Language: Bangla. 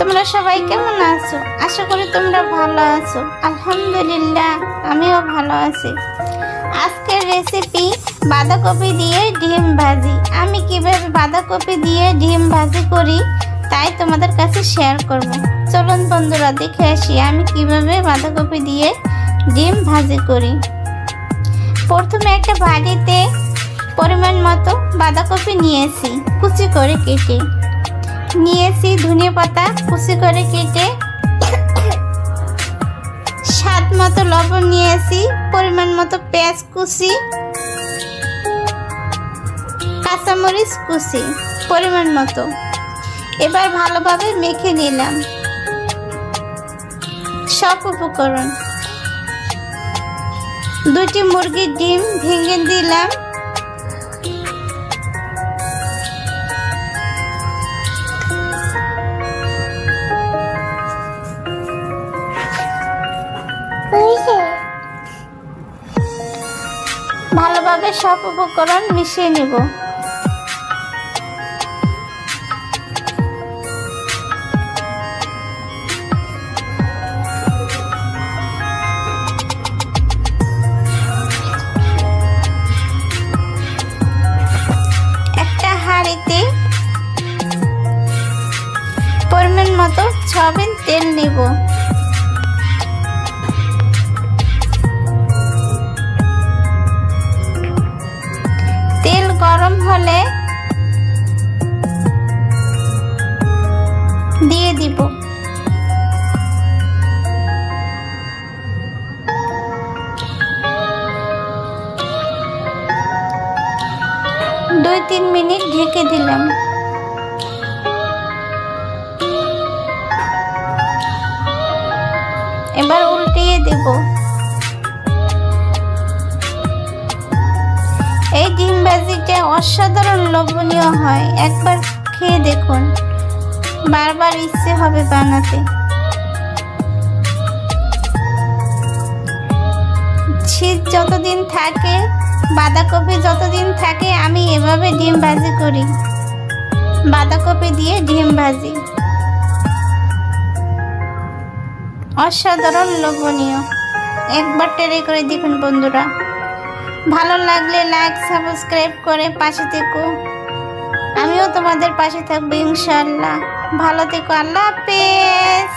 তোমরা সবাই কেমন আছো? আশা করি তোমরা ভালো আছো। আলহামদুলিল্লাহ, আমিও ভালো আছি। আজকের রেসিপি বাঁধাকপি দিয়ে ডিম ভাজি। আমি কিভাবে বাঁধাকপি দিয়ে ডিম ভাজি করি তাই তোমাদের কাছে শেয়ার করব। চলুন বন্ধুরা, দেখে আসি আমি কিভাবে বাঁধাকপি দিয়ে ডিম ভাজি করি। প্রথমে একটা বাটিতে পরিমাণ মতো বাঁধাকপি নিয়েছি, কুচি করে কেটে নিয়েছি। ধনিয়া পাতা কুচি করে কেটে, স্বাদ মতো লবণ নিয়েছি, পরিমাণ মতো পেঁয়াজ কুচি, কাঁচামরিচ কুচি পরিমাণ মতো। এবার ভালোভাবে মেখে নিলাম সব উপকরণ। দুটি মুরগির ডিম ভেঙে দিলাম। ভালোভাবে সব উপকরণ মিশিয়ে নেব। একটা হাঁড়িতে পরিমাণ মতো সয়াবিন তেল নেব। তেল গরম হলে দিয়ে দিব 2-3 মিনিট ঢেকে দিলাম। এবার উল্টিয়ে দেব। এই ডিম ভাজিটা অসাধারণ লোভনীয় হয়, একবার খেয়ে দেখুন, বারবার ইচ্ছে হবে বানাতে। শীত যতদিন থাকে, বাঁধাকপি যতদিন থাকে, আমি এভাবে ডিম ভাজি করি। বাঁধাকপি দিয়ে ডিম ভাজি অসাধারণ লোভনীয়, একবার ট্রাই করে দেখুন বন্ধুরা। ভালো লাগলে লাইক সাবস্ক্রাইব করে পাশে থেকো। আমিও তোমাদের পাশে থাকবো ইনশাআল্লাহ। ভালো থেকো, আল্লাহ হাফেজ।